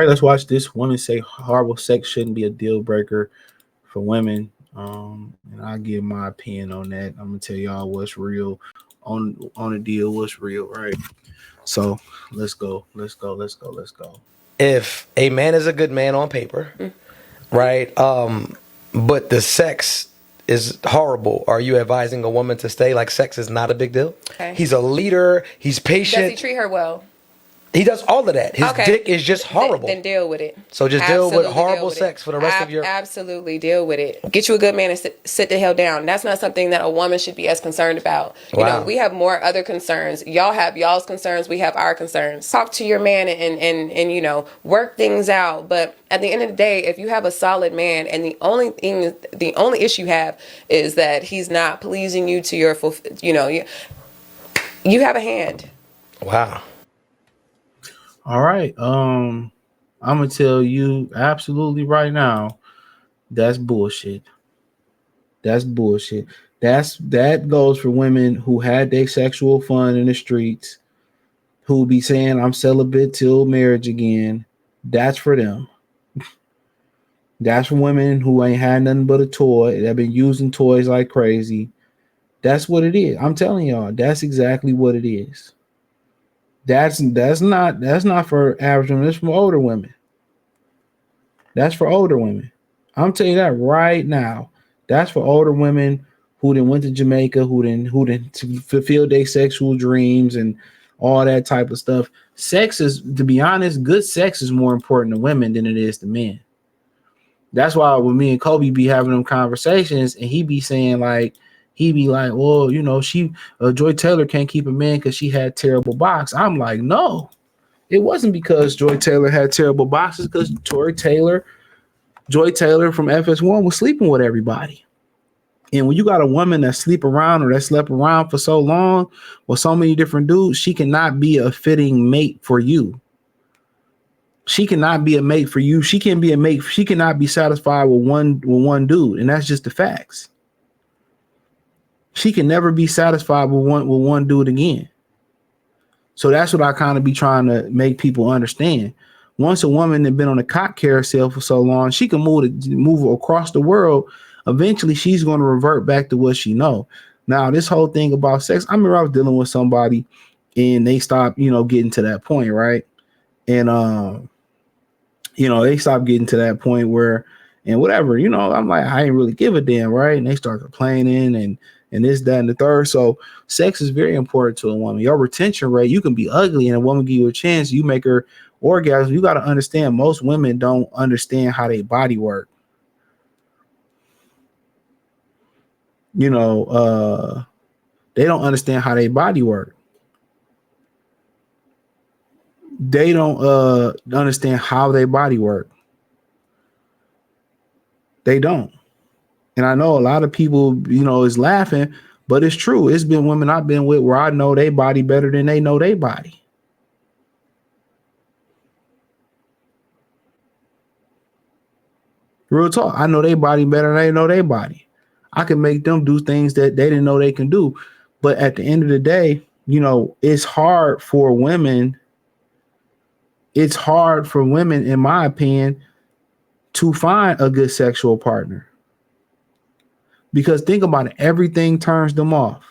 right, let's watch this. Women say horrible sex shouldn't be a deal breaker for women. And I'll give my opinion on that. I'm gonna tell y'all what's real on the deal, what's real, right? So let's go, let's go, let's go, let's go. If a man is a good man on paper, right? But the sex is horrible. Are you advising a woman to stay? Like, sex is not a big deal. Okay. He's a leader. He's Does he patient. treat her well? He does all of that. His Okay. dick is just horrible. Then deal with it. So just deal with Absolutely horrible deal with sex it. for the rest of your... Absolutely deal with it. Get you a good man and sit the hell down. That's not something that a woman should be as concerned about. You know, we have more other concerns. Y'all have y'all's concerns. We have our concerns. Talk to your man and you know, work things out. But at the end of the day, if you have a solid man and the only issue you have is that he's not pleasing you to your you know, you have a hand. Wow. All right. I'm gonna tell you absolutely right now, that's bullshit. That's bullshit. That goes for women who had their sexual fun in the streets, who be saying I'm celibate till marriage again. That's for them. That's for women who ain't had nothing but a toy. They've been using toys like crazy. That's what it is. I'm telling y'all, that's exactly what it is. That's not for average women. It's for older women. That's for older women. I'm telling you that right now. That's for older women who then went to Jamaica, who then fulfilled their sexual dreams and all that type of stuff. Sex is, to be honest, good sex is more important to women than it is to men. That's why when me and Kobe be having them conversations, and he be saying like, well, you know, Joy Taylor can't keep a man because she had terrible box. I'm like, no, it wasn't because Joy Taylor had terrible boxes, because Joy Taylor from FS1 was sleeping with everybody. And when you got a woman that slept around for so long with so many different dudes, she cannot be a fitting mate for you. She cannot be a mate for you. She can be a mate. She cannot be satisfied with one dude, and that's just the facts. She can never be satisfied with one dude again. So that's what I kind of be trying to make people understand. Once a woman has been on a cock carousel for so long, she can move across the world. Eventually, she's going to revert back to what she know. Now, this whole thing about sex, I remember I was dealing with somebody, and they stopped, getting to that point, right? And they stopped getting to that point where, and whatever, I'm like, I ain't really give a damn, right? And they start complaining and this, that, and the third. So sex is very important to a woman. Your retention rate, you can be ugly and a woman give you a chance, you make her orgasm. You got to understand, most women don't understand how their body work. They don't understand how their body work. They don't understand how their body work. They don't. And I know a lot of people, is laughing, but it's true. It's been women I've been with where I know their body better than they know their body. Real talk. I know their body better than they know their body. I can make them do things that they didn't know they can do. But at the end of the day, it's hard for women. It's hard for women, in my opinion, to find a good sexual partner. Because think about it, everything turns them off.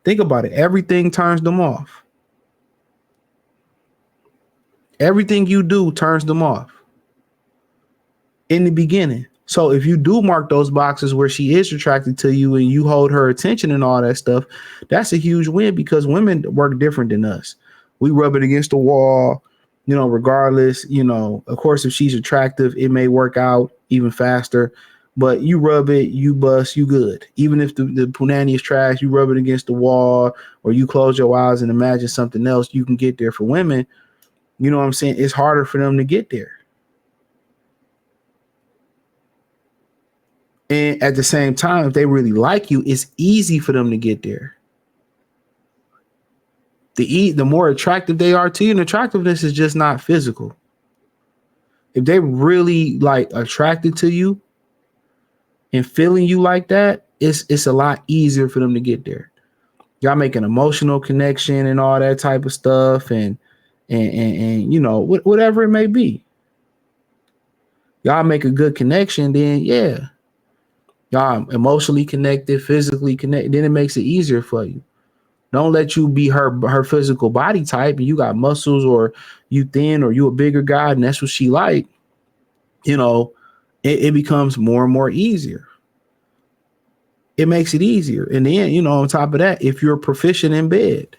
Think about it, everything turns them off. Everything you do turns them off in the beginning. So if you do mark those boxes where she is attracted to you and you hold her attention and all that stuff, that's a huge win, because women work different than us. We rub it against the wall, regardless, of course, if she's attractive, it may work out even faster. But you rub it, you bust, you good. Even if the punani is trash, you rub it against the wall, or you close your eyes and imagine something else, you can get there. For women, you know what I'm saying? It's harder for them to get there. And at the same time, if they really like you, it's easy for them to get there. The more attractive they are to you, and attractiveness is just not physical. If they really attracted to you and feeling you like that, it's a lot easier for them to get there. Y'all make an emotional connection and all that type of stuff, and and you know, whatever it may be. Y'all make a good connection, then yeah, y'all emotionally connected, physically connected, then it makes it easier for you. Don't let you be her physical body type and you got muscles, or you thin, or you a bigger guy and that's what she like. You know, it becomes more and more easier. It makes it easier. And then, you know, on top of that, if you're proficient in bed,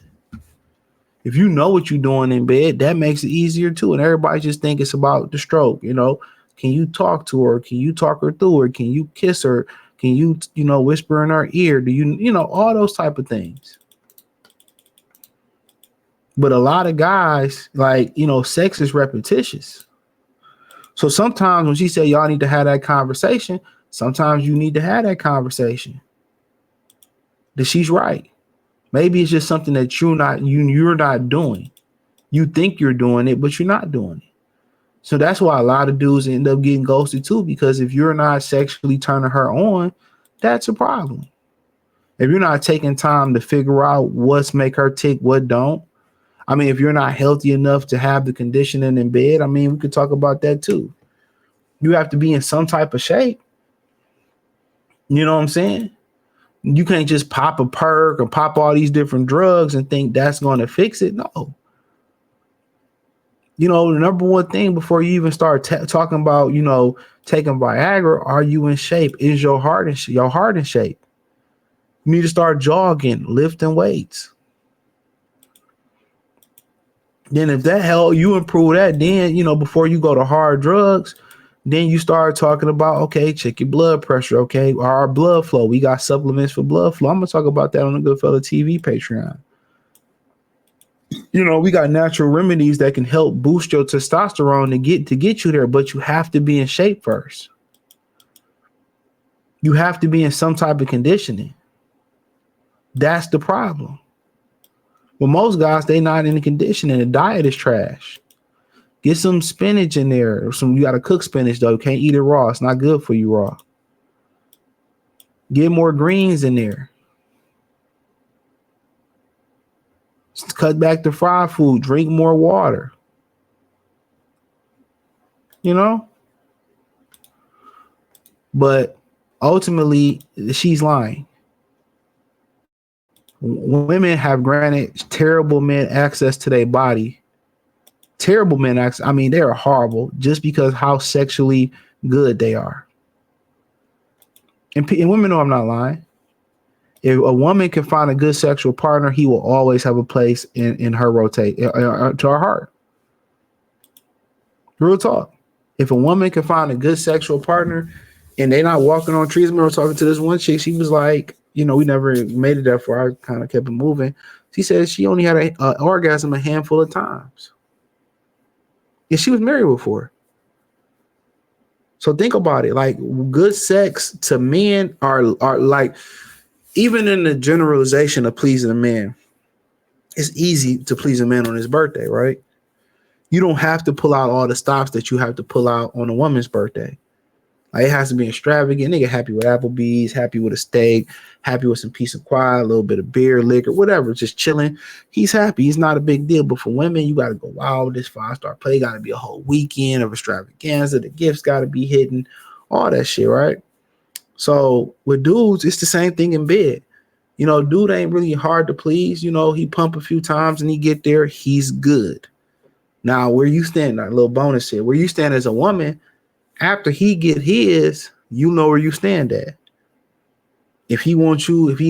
if you know what you're doing in bed, that makes it easier too. And everybody just think it's about the stroke, you know. Can you talk to her? Can you talk her through her? Can you kiss her? Can you, you know, whisper in her ear? Do you, you know, all those type of things. But a lot of guys, like, you know, sex is repetitious. So sometimes when she said y'all need to have that conversation, sometimes you need to have that conversation. That she's right. Maybe it's just something that you're not doing. You think you're doing it, but you're not doing it. So that's why a lot of dudes end up getting ghosted too, because if you're not sexually turning her on, that's a problem. If you're not taking time to figure out what's make her tick, what don't. I mean, if you're not healthy enough to have the conditioning in bed, I mean, we could talk about that too. You have to be in some type of shape. You know what I'm saying? You can't just pop a perk or pop all these different drugs and think that's going to fix it. No. You know, the number one thing before you even start talking about, you know, taking Viagra, are you in shape? Is your heart in shape? You need to start jogging, lifting weights. Then if that help you improve that, then, you know, before you go to hard drugs, then you start talking about, okay, check your blood pressure. Okay, our blood flow. We got supplements for blood flow. I'm gonna talk about that on the Goodfella TV Patreon. You know, we got natural remedies that can help boost your testosterone to get you there, but you have to be in shape first. You have to be in some type of conditioning. That's the problem. Well, most guys, they not in the conditioning. The diet is trash. Get some spinach in there. You got to cook spinach though. You can't eat it raw. It's not good for you raw. Get more greens in there. Cut back the fried food. Drink more water. You know? But ultimately, she's lying. Women have granted terrible men access to their body. Terrible men access. I mean, they are horrible just because how sexually good they are. And women know I'm not lying. If a woman can find a good sexual partner, he will always have a place in her rotate to her heart. Real talk. If a woman can find a good sexual partner and they're not walking on trees, I remember talking to this one chick. She was like, you know, we never made it that far. I kind of kept it moving. She said she only had an orgasm a handful of times. And she was married before. So think about it. Like, good sex to men are like, even in the generalization of pleasing a man, it's easy to please a man on his birthday, right? You don't have to pull out all the stops that you have to pull out on a woman's birthday. Like, it has to be extravagant. Nigga happy with Applebee's, happy with a steak, happy with some peace and quiet, a little bit of beer, liquor, whatever, just chilling. He's happy. He's not a big deal. But for women, you got to go wild. This 5-star play got to be a whole weekend of extravaganza. The gifts got to be hidden, all that shit, right? So with dudes, it's the same thing in bed. You know, dude ain't really hard to please. You know, he pump a few times and he get there. He's good. Now, where you stand, a little bonus here, where you stand as a woman, after he get his, you know where you stand at. If he wants you, if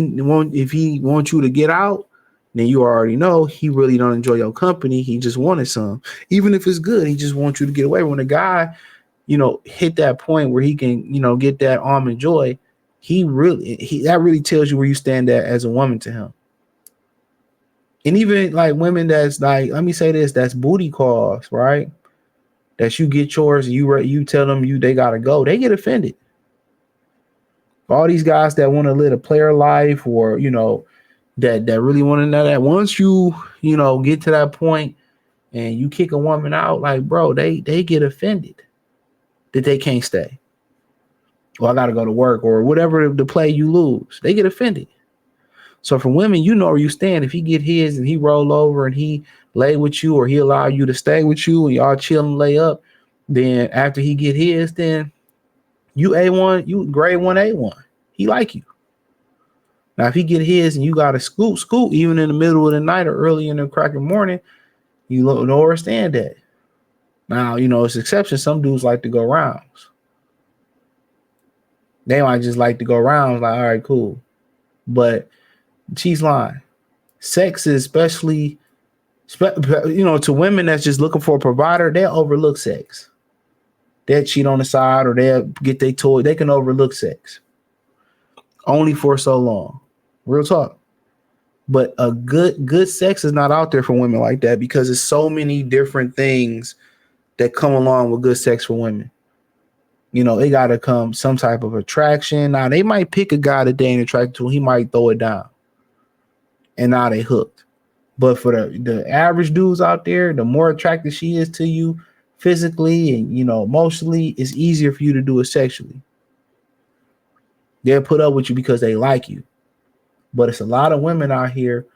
he wants you to get out, then you already know he really don't enjoy your company. He just wanted some. Even if it's good, he just wants you to get away. When a guy, you know, hit that point where he can, you know, get that almond joy, that really tells you where you stand at as a woman to him. And even like women that's like, let me say this, that's booty calls, right? That you get yours and you tell them they gotta go, they get offended. All these guys that want to live a player life, or you know, that really want to know that once you know get to that point and you kick a woman out, like bro, they get offended that they can't stay. Well, I gotta go to work or whatever the play you lose, they get offended. So for women, you know where you stand. If he get his and he roll over and he lay with you, or he allow you to stay with you and y'all chill and lay up, then after he get his, then you A1, you grade 1 A1. He like you. Now if he get his and you got to scoot even in the middle of the night or early in the cracking morning, you don't understand that. Now, it's exception. Some dudes like to go rounds. They might just like to go rounds, like, all right, cool. But she's lying. Sex is especially, to women that's just looking for a provider, they'll overlook sex. They'll cheat on the side, or they'll get their toy. They can overlook sex. Only for so long. Real talk. But a good sex is not out there for women like that, because there's so many different things that come along with good sex for women. It got to come some type of attraction. Now, they might pick a guy that they ain't attracted to. He might throw it down. And now they hooked. But for the average dudes out there, the more attractive she is to you physically and, emotionally, it's easier for you to do it sexually. They'll put up with you because they like you. But it's a lot of women out here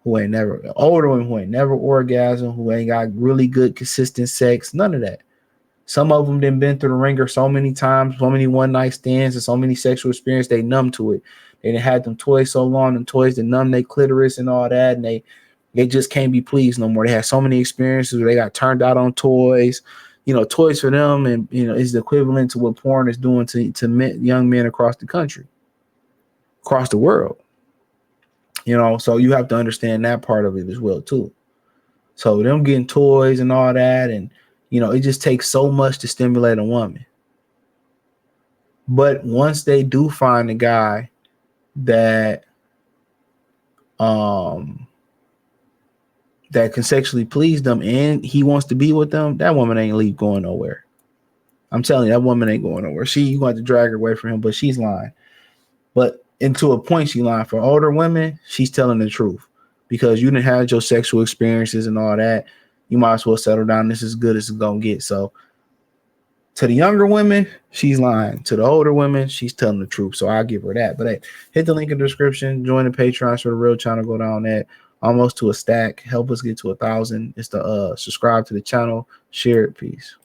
who ain't never, older women who ain't never orgasm, who ain't got really good, consistent sex, none of that. Some of them been through the ringer so many times, so many one night stands and so many sexual experiences, they numb to it. They done had them toys so long, them toys that numb their clitoris and all that, and they just can't be pleased no more. They had so many experiences where they got turned out on toys. Toys for them, and is the equivalent to what porn is doing to men, young men across the country, across the world. So you have to understand that part of it as well too. So them getting toys and all that, and it just takes so much to stimulate a woman. But once they do find a guy that that can sexually please them and he wants to be with them, that woman ain't going nowhere. I'm telling you, that woman ain't going nowhere. You going to drag her away from him, but she's lying. But to a point, she lying. For older women, she's telling the truth, because you didn't have your sexual experiences and all that. You might as well settle down. This is good as it's gonna get. So to the younger women, she's lying. To the older women, she's telling the truth. So I'll give her that. But hey, hit the link in the description. Join the Patreon for the real channel. Go down that. Almost to a stack. Help us get to 1,000. It's to subscribe to the channel. Share it. Peace.